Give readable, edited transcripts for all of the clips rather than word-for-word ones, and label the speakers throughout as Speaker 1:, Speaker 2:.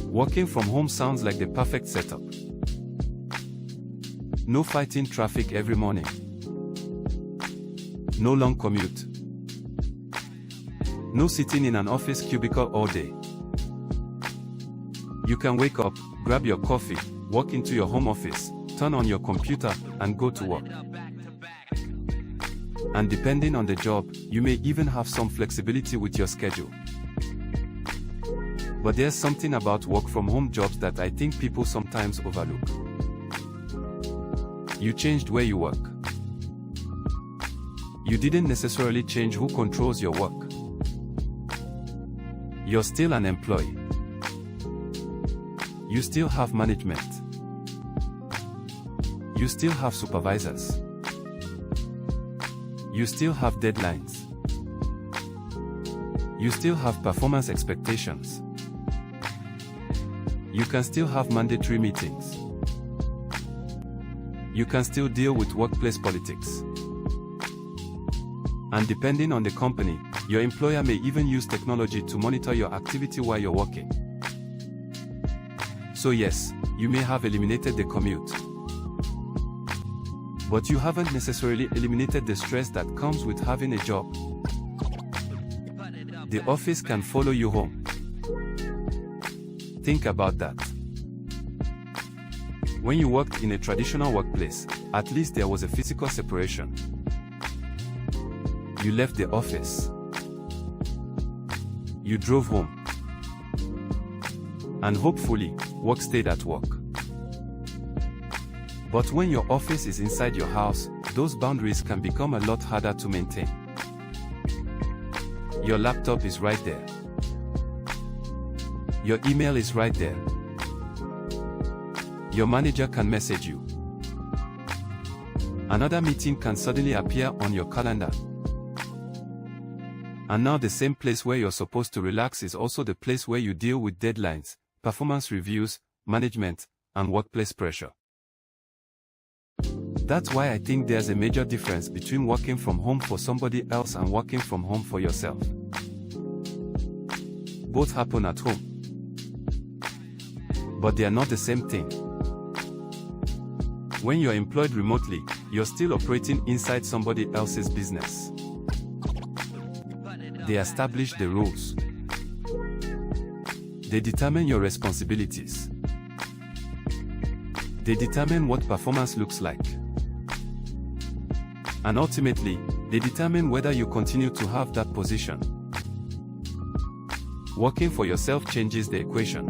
Speaker 1: Working from home sounds like the perfect setup. No fighting traffic every morning. No long commute. No sitting in an office cubicle all day. You can wake up, grab your coffee, walk into your home office, turn on your computer, and go to work. And depending on the job, you may even have some flexibility with your schedule. But there's something about work-from-home jobs that I think people sometimes overlook. You changed where you work. You didn't necessarily change who controls your work. You're still an employee. You still have management. You still have supervisors. You still have deadlines. You still have performance expectations. You can still have mandatory meetings. You can still deal with workplace politics. And depending on the company, your employer may even use technology to monitor your activity while you're working. So yes, you may have eliminated the commute. But you haven't necessarily eliminated the stress that comes with having a job. The office can follow you home. Think about that. When you worked in a traditional workplace, at least there was a physical separation. You left the office. You drove home. And hopefully, work stayed at work. But when your office is inside your house, those boundaries can become a lot harder to maintain. Your laptop is right there. Your email is right there. Your manager can message you. Another meeting can suddenly appear on your calendar. And now the same place where you're supposed to relax is also the place where you deal with deadlines, performance reviews, management, and workplace pressure. That's why I think there's a major difference between working from home for somebody else and working from home for yourself. Both happen at home. But they are not the same thing. When you're employed remotely, you're still operating inside somebody else's business. They establish the rules. They determine your responsibilities. They determine what performance looks like. And ultimately, they determine whether you continue to have that position. Working for yourself changes the equation.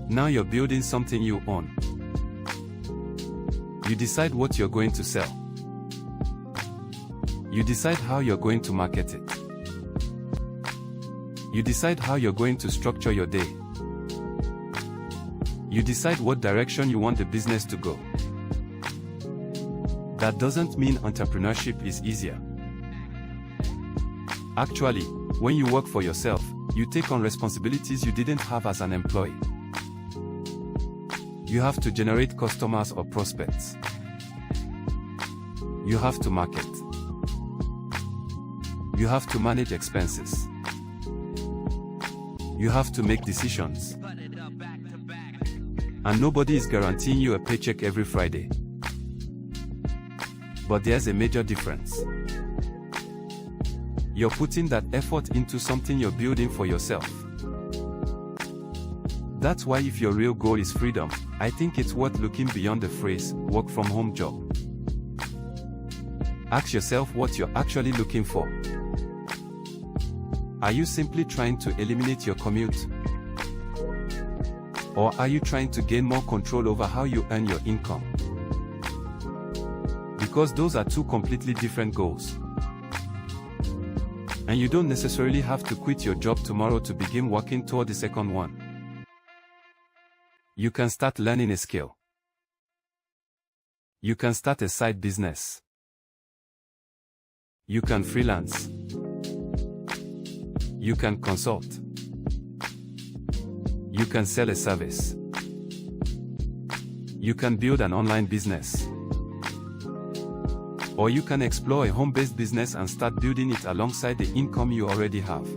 Speaker 1: Now you're building something you own. You decide what you're going to sell. You decide how you're going to market it. You decide how you're going to structure your day. You decide what direction you want the business to go. That doesn't mean entrepreneurship is easier. Actually, when you work for yourself, you take on responsibilities you didn't have as an employee. You have to generate customers or prospects. You have to market. You have to manage expenses. You have to make decisions. And nobody is guaranteeing you a paycheck every Friday. But there's a major difference. You're putting that effort into something you're building for yourself. That's why if your real goal is freedom, I think it's worth looking beyond the phrase, work from home job. Ask yourself what you're actually looking for. Are you simply trying to eliminate your commute? Or are you trying to gain more control over how you earn your income? Because those are two completely different goals. And you don't necessarily have to quit your job tomorrow to begin working toward the second one. You can start learning a skill. You can start a side business. You can freelance. You can consult. You can sell a service. You can build an online business. Or you can explore a home-based business and start building it alongside the income you already have.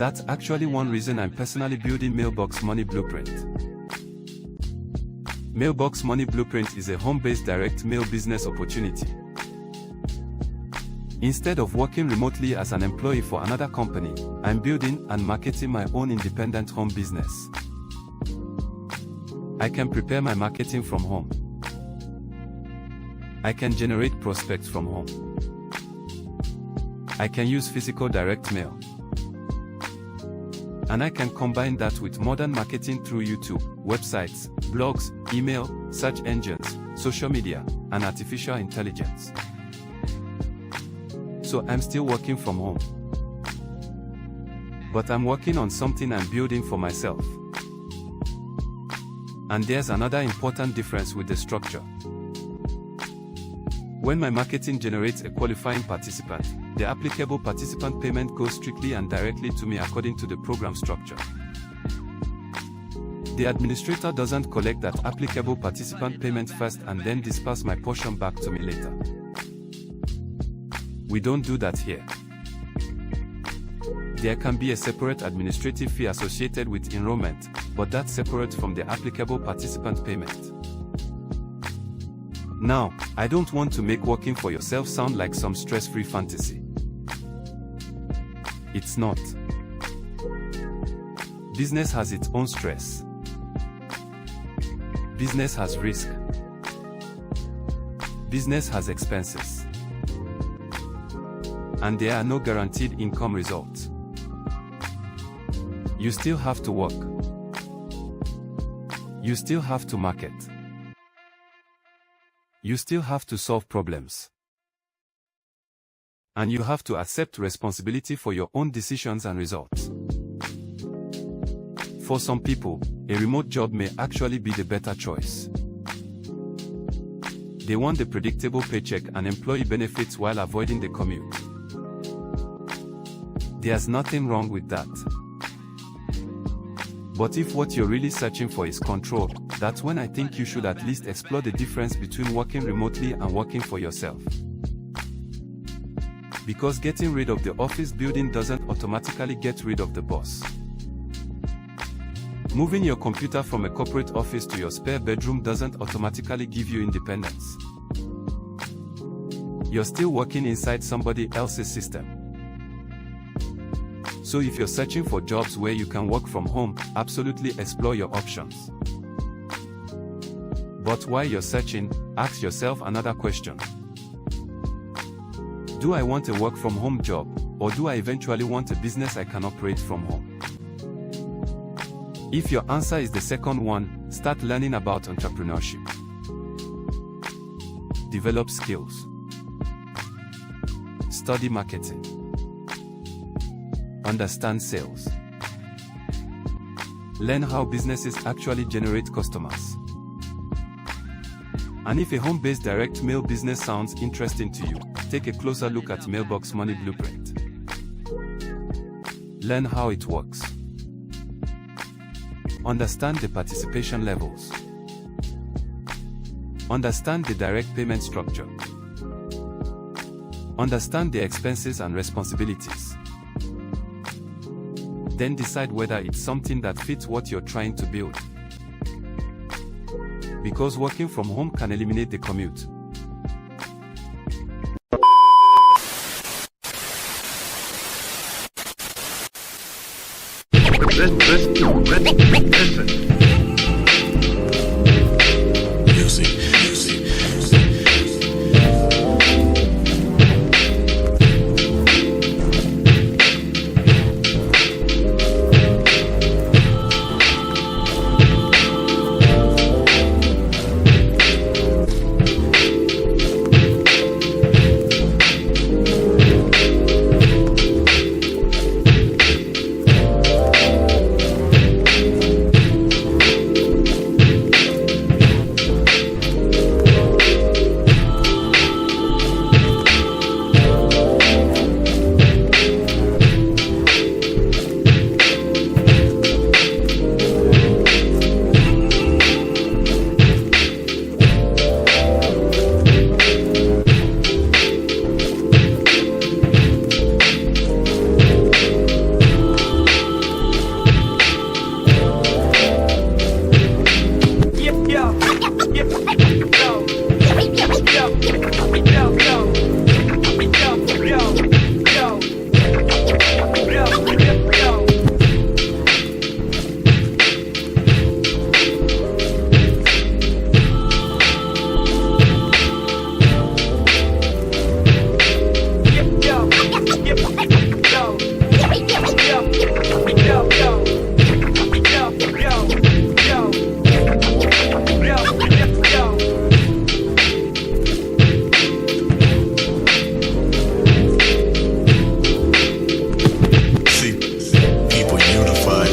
Speaker 1: that's actually one reason I'm personally building Mailbox Money Blueprint. Mailbox Money Blueprint is a home-based direct mail business opportunity. Instead of working remotely as an employee for another company, I'm building and marketing my own independent home business. I can prepare my marketing from home. I can generate prospects from home. I can use physical direct mail. And I can combine that with modern marketing through YouTube, websites, blogs, email, search engines, social media, and artificial intelligence. So I'm still working from home. But I'm working on something I'm building for myself. And there's another important difference with the structure. When my marketing generates a qualifying participant, the applicable participant payment goes strictly and directly to me according to the program structure. The administrator doesn't collect that applicable participant payment first and then disperse my portion back to me later. We don't do that here. There can be a separate administrative fee associated with enrollment, but that's separate from the applicable participant payment. Now, I don't want to make working for yourself sound like some stress-free fantasy. It's not. Business has its own stress. Business has risk. Business has expenses. And there are no guaranteed income results. You still have to work. You still have to market. You still have to solve problems. And you have to accept responsibility for your own decisions and results. For some people, a remote job may actually be the better choice. They want the predictable paycheck and employee benefits while avoiding the commute. There's nothing wrong with that. But if what you're really searching for is control, that's when I think you should at least explore the difference between working remotely and working for yourself. Because getting rid of the office building doesn't automatically get rid of the boss. Moving your computer from a corporate office to your spare bedroom doesn't automatically give you independence. You're still working inside somebody else's system. So if you're searching for jobs where you can work from home, absolutely explore your options. But while you're searching, ask yourself another question. Do I want a work from home job, or do I eventually want a business I can operate from home? If your answer is the second one, start learning about entrepreneurship. Develop skills. Study marketing. Understand sales. Learn how businesses actually generate customers. And if a home-based direct mail business sounds interesting to you, take a closer look at Mailbox Money Blueprint. Learn how it works. Understand the participation levels. Understand the direct payment structure. Understand the expenses and responsibilities. Then decide whether it's something that fits what you're trying to build. Because working from home can eliminate the commute.
Speaker 2: Listen. unified